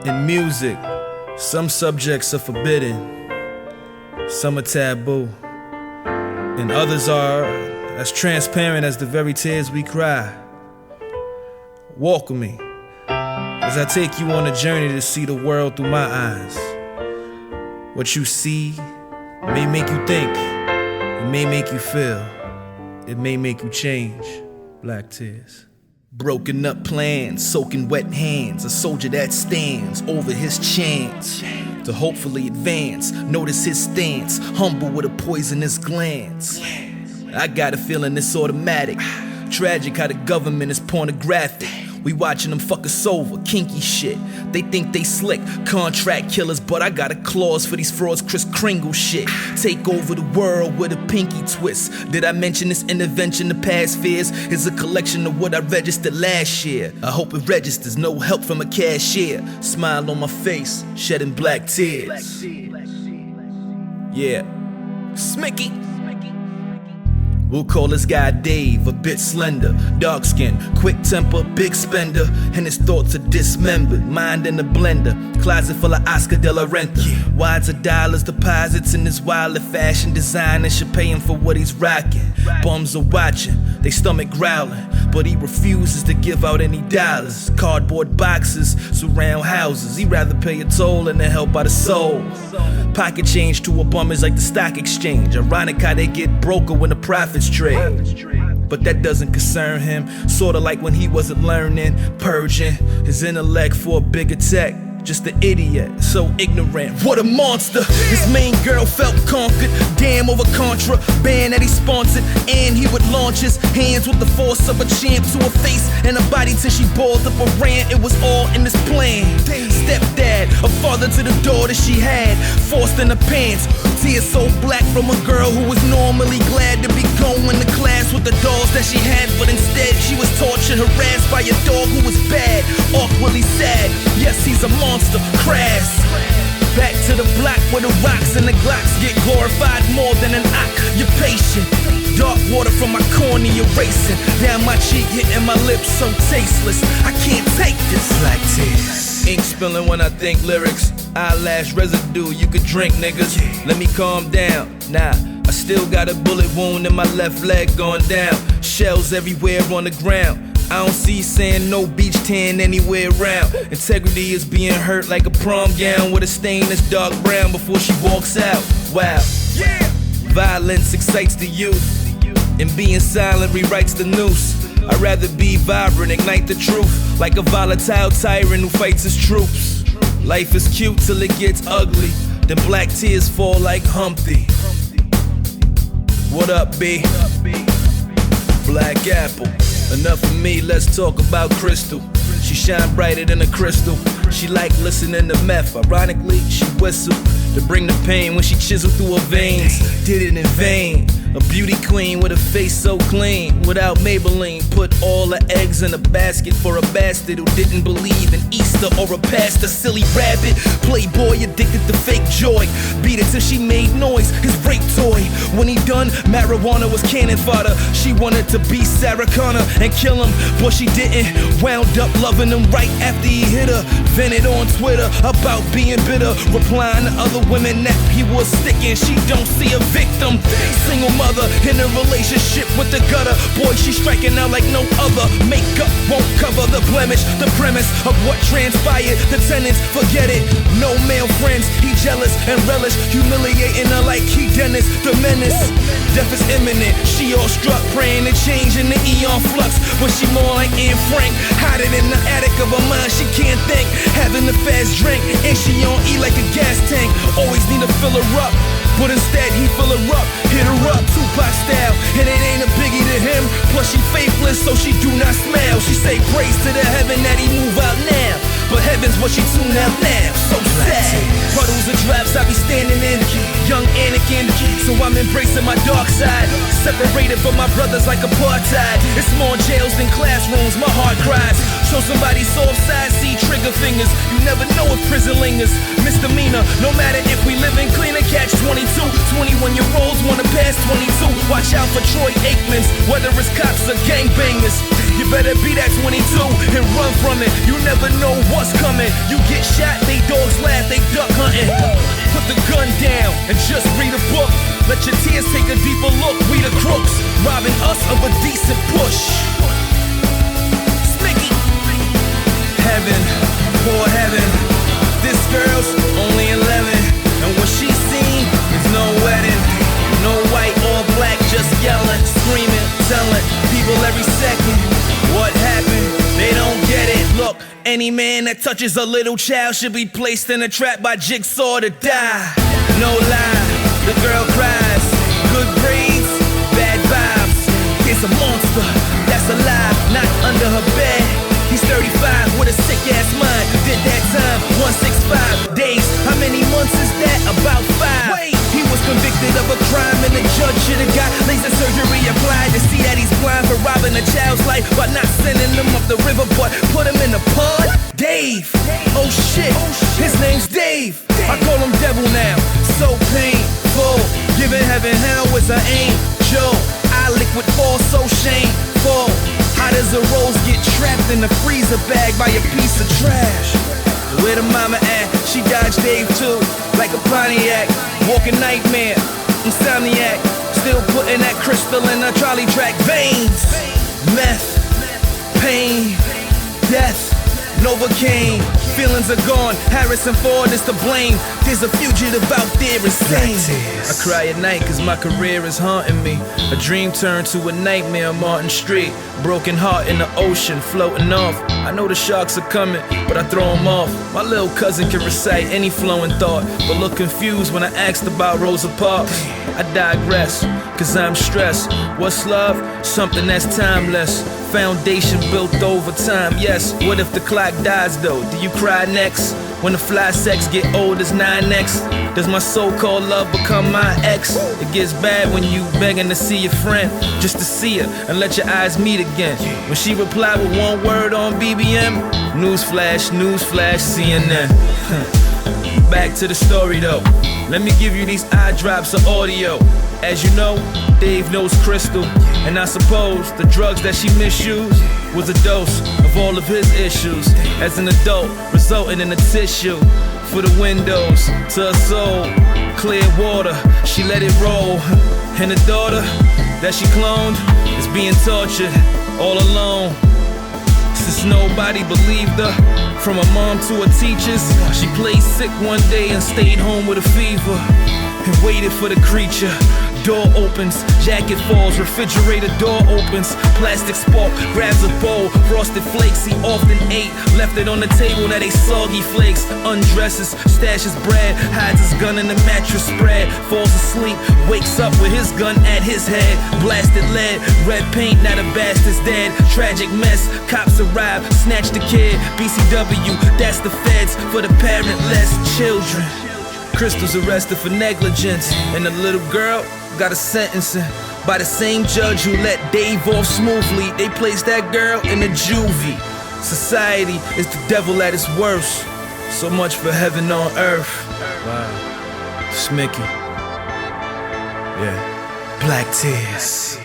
In music, some subjects are forbidden, some are taboo, and others are as transparent as the very tears we cry. Walk with me as I take you on a journey to see the world through my eyes. What you see may make you think, it may make you feel, it may make you change. Black Tearz. Broken up plans, soaking wet hands, a soldier that stands over his chance to hopefully advance. Notice his stance, humble with a poisonous glance. I got a feeling it's automatic. Tragic how the government is pornographic. We watching them fuck us over, kinky shit. They think they slick, contract killers, but I got a clause for these frauds, Kris Kringle shit. Take over the world with a pinky twist. Did I mention this intervention? The past fears is a collection of what I registered last year. I hope it registers, no help from a cashier. Smile on my face, shedding black tears. Yeah, Smicky. We'll call this guy Dave, a bit slender, dark skin, quick temper, big spender, and his thoughts are dismembered, mind in a blender, closet full of Oscar de la Renta. Wads of dollars, deposits in his wilder fashion designer should pay him for what he's rocking. Bums are watching, they stomach growling, but he refuses to give out any dollars. Cardboard boxes surround houses, he'd rather pay a toll than to help out a soul. Pocket change to a bum is like the stock exchange. Ironic how they get broker when the profits trade. But that doesn't concern him. Sorta like when he wasn't learning, purging his intellect for a bigger tech. Just an idiot, so ignorant. What a monster! His main girl felt conquered. Damn over contraband that he sponsored. And he would launch his hands with the force of a champ to her face and her body till she balled up a rant. It was all in his plan. Stepdad, a father to the daughter she had, forced in her pants. Tears so black from a girl who was normally glad to be going to class with the dolls that she had, but instead she was tortured, harassed by a dog who was bad, awkwardly sad. Yes, he's a monster, crass. Back to the block where the rocks and the Glocks get glorified more than an occupation. Dark water from my cornea erasing down my cheek, hitting my lips so tasteless. I can't take this. Black Tearz. Ink spilling when I think lyrics. Eyelash residue, you could drink, niggas. Let me calm down. Nah, I still got a bullet wound in my left leg going down. Shells everywhere on the ground. I don't see sand, no beach tan anywhere around. Integrity is being hurt like a prom gown with a stain that's dark brown before she walks out. Wow. Violence excites the youth, and being silent rewrites the noose. I'd rather be vibrant, ignite the truth, like a volatile tyrant who fights his troops. Life is cute till it gets ugly, then black tears fall like Humpty. What up, B? Black Apple. Enough of me, let's talk about Crystal. She shine brighter than a crystal. She like listening to meth. Ironically, she whistled to bring the pain when she chiseled through her veins. Did it in vain. A beauty queen with a face so clean. Without Maybelline, put all her eggs in a basket for a bastard who didn't believe in Easter or a pastor. Silly rabbit, playboy addicted to fake joy. Beat it till she made noise, his rape toy. When he done, marijuana was cannon fodder. She wanted to be Sarah Connor and kill him, but she didn't. Wound up loving him right after he hit her. Vented on Twitter about being bitter, replying to other women that he was sticking. She don't see a victim. Single mother in a relationship with the gutter. Boy, she's striking out like no other. Makeup won't cover the blemish. The premise of what transpired, the tenants forget it. No male friends, he jealous and relish, humiliating her like he Dennis the Menace. Death is imminent, she all struck, praying to change in the eon flux. But she more like Anne Frank, hiding in the attic of her mind. She can't think, having a fast drink, and she on E like a gas tank. Always need to fill her up, but instead he fill her up, hit her up, Tupac style, and it ain't a biggie to him. Plus she faithless, so she do not smile. She say praise to the heaven that he move out now, but heaven's what she tune out now. So sad. Puddles of drops I be standing in, young Anakin, so I'm embracing my dark side. Separated from my brothers like apartheid. It's more jails than classrooms, my heart cries. Show somebody soft side, see trigger fingers. You never know if prison lingers. Misdemeanor, no matter if we live in cleaner, catch 22. 21-year-olds wanna pass 22. Watch out for Troy Aikmans, whether it's cops or gangbangers. You better be that 22 and run from it. You never know what's coming. You get shot, they dogs laugh, they duck hunting. Put the gun down and just read a book. Let your tears take a deeper look. We the crooks, robbing us of a decent push. Smicky. Heaven, poor heaven. This girl's only 11, and what she's seen is no wedding. No white or black, just yelling, screaming, telling people every second what happened. They don't get it. Look, any man that touches a little child should be placed in a trap by Jigsaw to die. No lie, the girl cries. Good grades, bad vibes. There's a monster that's alive, not under her bed. He's 35 with a sick ass mind. Did that time 165 days. How many months is that? About 5. Wait. He was convicted of a crime and the judge should've got laser surgery applied to see that he's blind for robbing a child's life, but not sending him up the river, but put him in a pond. Dave. Oh shit. His name's Dave. I call him Devil now. So painful. Giving heaven hell is an angel. I liquid fall so shameful. How does a rose get trapped in the freezer bag by a piece of trash? Where the mama at? She dodged Dave too, like a Pontiac. Walking nightmare, insomniac. Still putting that crystal in her trolley track veins. Meth, pain, death, Novocaine. Feelings are gone, Harrison Ford is to blame. There's a fugitive out there insane. I cry at night cause my career is haunting me. A dream turned to a nightmare on Martin Street. Broken heart in the ocean, floating off. I know the sharks are coming, but I throw them off. My little cousin can recite any flowing thought, but look confused when I asked about Rosa Parks. I digress, cause I'm stressed. What's love? Something that's timeless. Foundation built over time, yes. What if the clock dies though? Do you cry next? When the fly sex get old as 9X? Does my so-called love become my ex? It gets bad when you begging to see your friend, just to see her and let your eyes meet again. When she replied with one word on BBM, newsflash, newsflash, CNN. Back to the story though. Let me give you these eye drops of audio. As you know, Dave knows crystal, and I suppose the drugs that she misused was a dose of all of his issues. As an adult, resulting in a tissue for the windows to her soul. Clear water, she let it roll. And the daughter that she cloned is being tortured all alone. Since nobody believed her, from her mom to her teachers, she played sick one day and stayed home with a fever and waited for the creature. Door opens, jacket falls, refrigerator door opens. Plastic spark grabs a bowl, frosted flakes he often ate. Left it on the table, now they soggy flakes. Undresses, stashes bread, hides his gun in the mattress spread. Falls asleep, wakes up with his gun at his head. Blasted lead, red paint, now the bastard's dead. Tragic mess, cops arrive, snatch the kid. BCW, that's the feds for the parentless children. Crystal's arrested for negligence, and the little girl got a sentencing by the same judge who let Dave off smoothly. They placed that girl in a juvie. Society is the devil at its worst. So much for heaven on earth. Wow. Smicky. Yeah. Black Tearz.